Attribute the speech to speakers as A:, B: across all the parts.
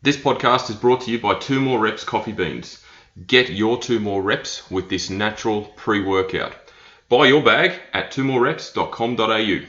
A: This podcast is brought to you by 2 More Reps Coffee Beans. Get your 2 more reps with this natural pre-workout. Buy your bag at 2morereps.com.au.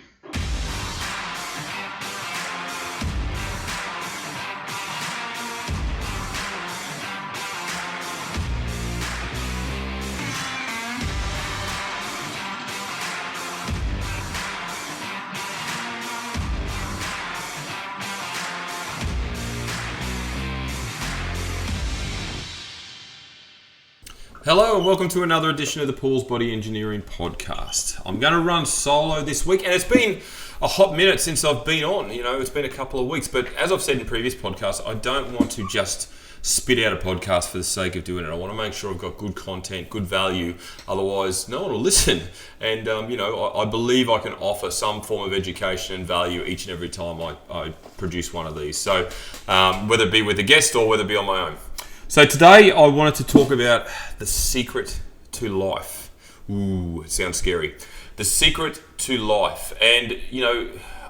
B: Hello and welcome to another edition of the Paul's Body Engineering Podcast. I'm going to run solo this week, and it's been a hot minute since I've been on. It's been a couple of weeks, but as I've said in previous podcasts, I don't want to just spit out a podcast for the sake of doing it. I want to make sure I've got good content, good value, otherwise no one will listen. And I believe I can offer some form of education and value each and every time I produce one of these. So whether it be with a guest or whether it be on my own. So today I wanted to talk about the secret to life. Ooh, it sounds scary. The secret to life. And,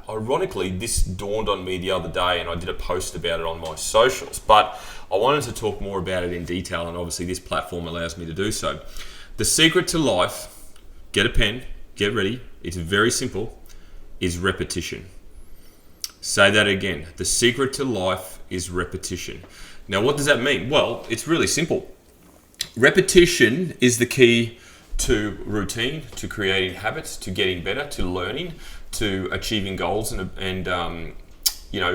B: ironically, this dawned on me the other day and I did a post about it on my socials. But I wanted to talk more about it in detail, and obviously this platform allows me to do so. The secret to life, get a pen, get ready, it's very simple, is repetition. Say that again. The secret to life is repetition. Now, what does that mean? Well, it's really simple. Repetition is the key to routine, to creating habits, to getting better, to learning, to achieving goals and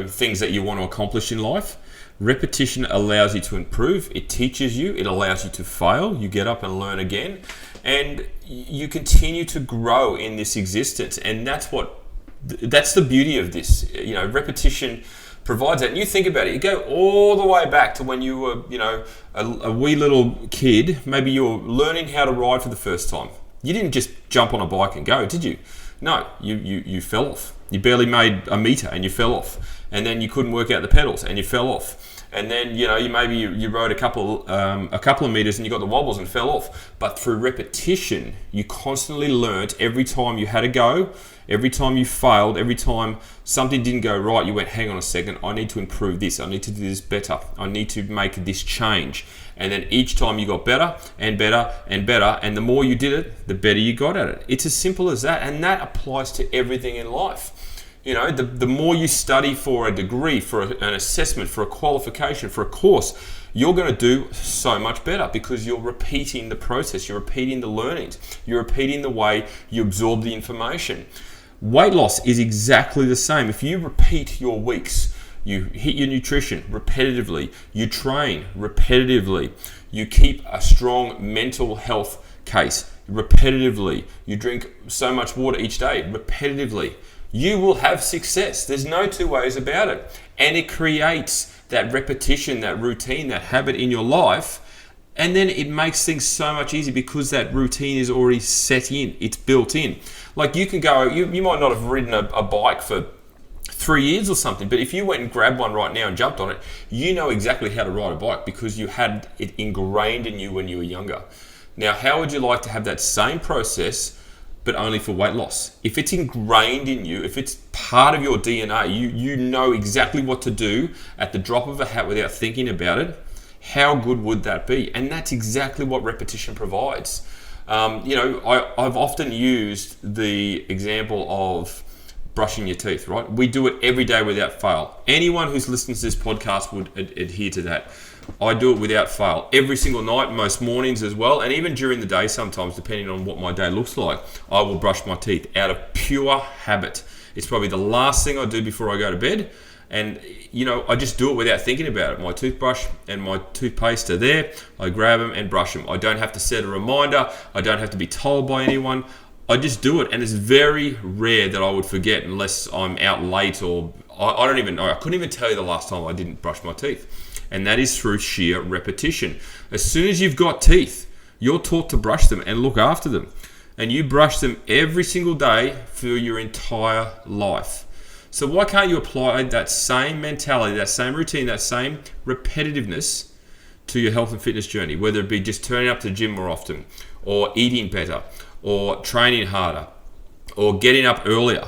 B: things that you want to accomplish in life. Repetition allows you to improve. It teaches you. It allows you to fail. You get up and learn again, and you continue to grow in this existence. And that's the beauty of this. Repetition provides that. And you think about it, you go all the way back to when you were, a wee little kid. Maybe you're learning how to ride for the first time. You didn't just jump on a bike and go, did you? No, you fell off. You barely made a meter and you fell off. And then you couldn't work out the pedals and you fell off. And then, you rode a couple of meters and you got the wobbles and fell off. But through repetition, you constantly learnt every time you had a go, every time you failed, every time something didn't go right, you went, hang on a second, I need to improve this. I need to do this better. I need to make this change. And then each time you got better and better and better. And the more you did it, the better you got at it. It's as simple as that. And that applies to everything in life. The more you study for a degree, for an assessment, for a qualification, for a course, you're going to do so much better because you're repeating the process, you're repeating the learnings, you're repeating the way you absorb the information. Weight loss is exactly the same. If you repeat your weeks, you hit your nutrition repetitively, you train repetitively, you keep a strong mental health case repetitively, you drink so much water each day repetitively, you will have success. There's no two ways about it. And it creates that repetition, that routine, that habit in your life. And then it makes things so much easier because that routine is already set in. It's built in. Like you can go, you might not have ridden a bike for 3 years or something, but if you went and grabbed one right now and jumped on it, you know exactly how to ride a bike because you had it ingrained in you when you were younger. Now, how would you like to have that same process but only for weight loss? If it's ingrained in you, if it's part of your DNA, you know exactly what to do at the drop of a hat without thinking about it, how good would that be? And that's exactly what repetition provides. I've often used the example of brushing your teeth, right? We do it every day without fail. Anyone who's listening to this podcast would adhere to that. I do it without fail every single night, most mornings as well, and even during the day sometimes, depending on what my day looks like, I will brush my teeth out of pure habit. It's probably the last thing I do before I go to bed, and I just do it without thinking about it. My toothbrush and my toothpaste are there. I grab them and brush them. I don't have to set a reminder. I don't have to be told by anyone. I just do it, and it's very rare that I would forget unless I'm out late or I don't even know. I couldn't even tell you the last time I didn't brush my teeth. And that is through sheer repetition. As soon as you've got teeth, you're taught to brush them and look after them. And you brush them every single day for your entire life. So why can't you apply that same mentality, that same routine, that same repetitiveness to your health and fitness journey, whether it be just turning up to the gym more often, or eating better, or training harder, or getting up earlier.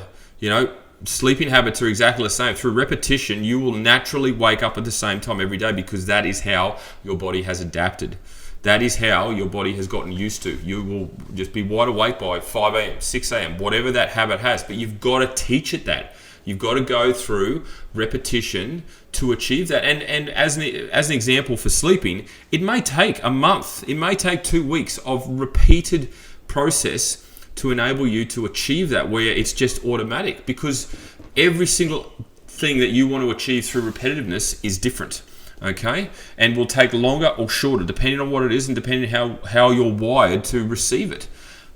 B: sleeping habits are exactly the same. Through repetition, you will naturally wake up at the same time every day because that is how your body has adapted. That is how your body has gotten used to. You will just be wide awake by 5 a.m., 6 a.m., whatever that habit has. But you've got to teach it that. You've got to go through repetition to achieve that. And as an example for sleeping, it may take a month. It may take 2 weeks of repeated process to enable you to achieve that, where it's just automatic, because every single thing that you want to achieve through repetitiveness is different. Okay, and will take longer or shorter depending on what it is and depending on how you're wired to receive it.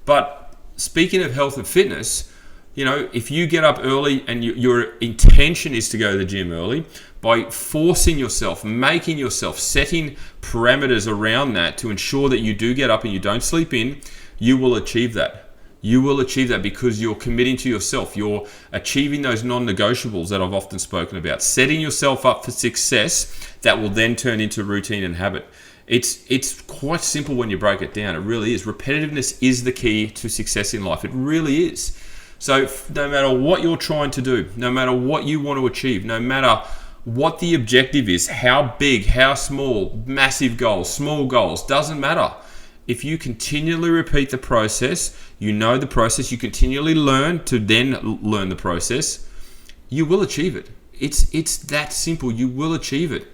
B: But speaking of health and fitness, if you get up early and your intention is to go to the gym early, by forcing yourself, making yourself, setting parameters around that to ensure that you do get up and you don't sleep in, you will achieve that. You will achieve that because you're committing to yourself. You're achieving those non-negotiables that I've often spoken about. Setting yourself up for success that will then turn into routine and habit. It's quite simple when you break it down. It really is. Repetitiveness is the key to success in life. It really is. So no matter what you're trying to do, no matter what you want to achieve, no matter what the objective is, how big, how small, massive goals, small goals, doesn't matter. If you continually repeat the process, you know the process, you continually learn to then learn the process, you will achieve it. It's that simple. You will achieve it.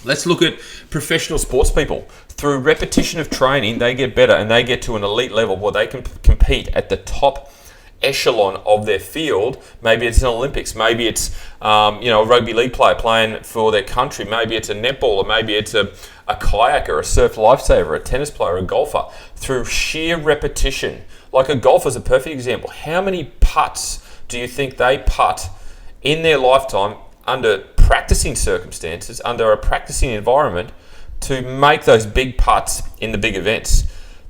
B: Let's look at professional sports people. Through repetition of training, they get better and they get to an elite level where they can compete at the top echelon of their field. Maybe it's an Olympics, maybe it's a rugby league player playing for their country, maybe it's a netballer, maybe it's a kayaker, a surf lifesaver, a tennis player, a golfer. Through sheer repetition, like a golfer is a perfect example. How many putts do you think they putt in their lifetime under practicing circumstances, under a practicing environment, to make those big putts in the big events?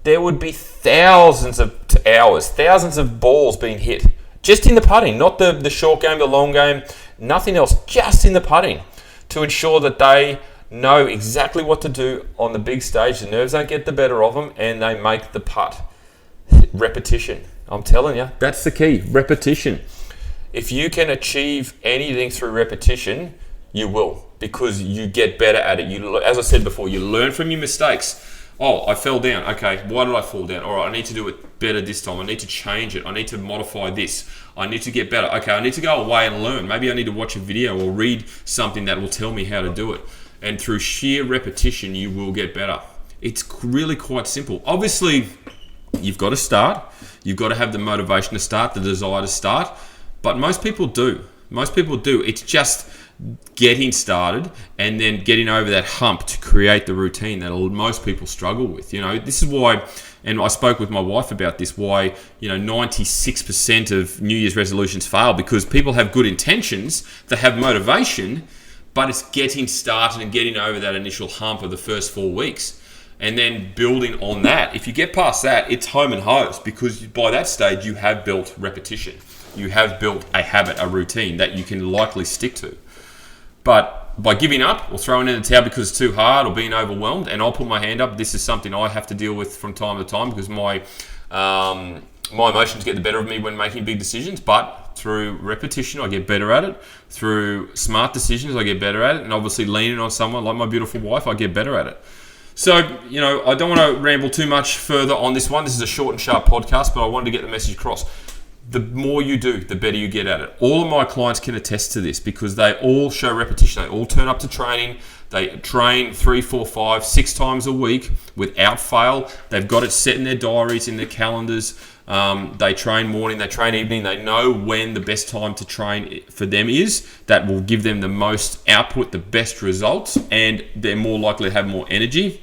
B: There would be thousands of hours, thousands of balls being hit just in the putting, not the short game, the long game, nothing else, just in the putting, to ensure that they know exactly what to do on the big stage. The nerves don't get the better of them and they make the putt. Repetition. I'm telling you, that's the key. Repetition. If you can achieve anything through repetition, you will, because you get better at it. As I said before, you learn from your mistakes. Oh, I fell down. Okay, why did I fall down? All right, I need to do it better this time. I need to change it. I need to modify this. I need to get better. Okay, I need to go away and learn. Maybe I need to watch a video or read something that will tell me how to do it. And through sheer repetition, you will get better. It's really quite simple. Obviously, you've got to start. You've got to have the motivation to start, the desire to start. But most people do. Most people do. It's just getting started and then getting over that hump to create the routine that most people struggle with. This is why, and I spoke with my wife about this, why 96% of New Year's resolutions fail, because people have good intentions, they have motivation, but it's getting started and getting over that initial hump of the first 4 weeks. And then building on that. If you get past that, it's home and hose, because by that stage you have built repetition. You have built a habit, a routine that you can likely stick to. But by giving up or throwing in the towel because it's too hard or being overwhelmed, and I'll put my hand up, this is something I have to deal with from time to time, because my emotions get the better of me when making big decisions. But through repetition, I get better at it. Through smart decisions, I get better at it. And obviously leaning on someone like my beautiful wife, I get better at it. So, I don't want to ramble too much further on this one. This is a short and sharp podcast, but I wanted to get the message across. The more you do, the better you get at it. All of my clients can attest to this, because they all show repetition. They all turn up to training. They train 3, 4, 5, 6 times a week without fail. They've got it set in their diaries, in their calendars. They train morning, they train evening. They know when the best time to train for them is. That will give them the most output, the best results, and they're more likely to have more energy.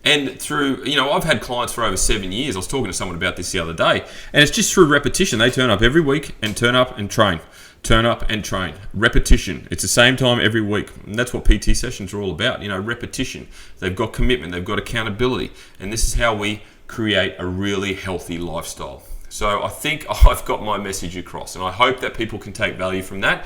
B: And through, I've had clients for over 7 years. I was talking to someone about this the other day, and it's just through repetition. They turn up every week and turn up and train. Turn up and train. Repetition. It's the same time every week. And that's what PT sessions are all about. Repetition. They've got commitment. They've got accountability. And this is how we create a really healthy lifestyle. So I think I've got my message across, and I hope that people can take value from that.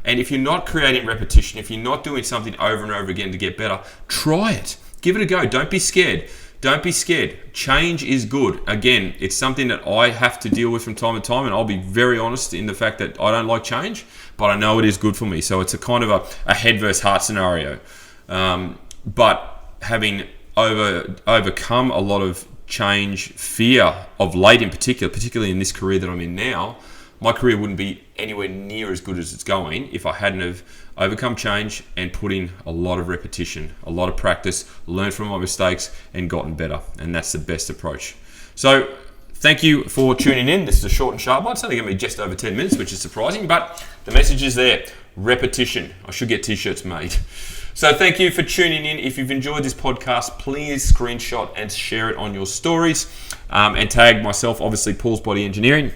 B: And if you're not creating repetition, if you're not doing something over and over again to get better, try it. Give it a go. Don't be scared. don't be scared. Change is good. Again, it's something that I have to deal with from time to time, and I'll be very honest in the fact that I don't like change, but I know it is good for me. So it's a kind of a head versus heart scenario. But having overcome a lot of change fear of late in particular, particularly in this career that I'm in now, my career wouldn't be anywhere near as good as it's going if I hadn't have overcome change and put in a lot of repetition, a lot of practice, learned from my mistakes and gotten better. And that's the best approach. So thank you for tuning in. This is a short and sharp one. It's only going to be just over 10 minutes, which is surprising, but the message is there. Repetition. I should get t-shirts made. So thank you for tuning in. If you've enjoyed this podcast, please screenshot and share it on your stories and tag myself, obviously Paul's Body Engineering.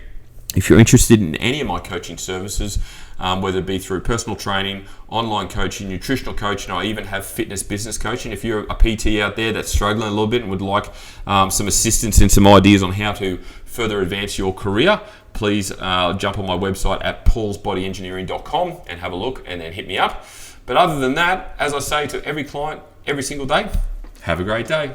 B: If you're interested in any of my coaching services, whether it be through personal training, online coaching, nutritional coaching, I even have fitness business coaching. If you're a PT out there that's struggling a little bit and would like some assistance and some ideas on how to further advance your career, please jump on my website at paulsbodyengineering.com and have a look and then hit me up. But other than that, as I say to every client every single day, have a great day.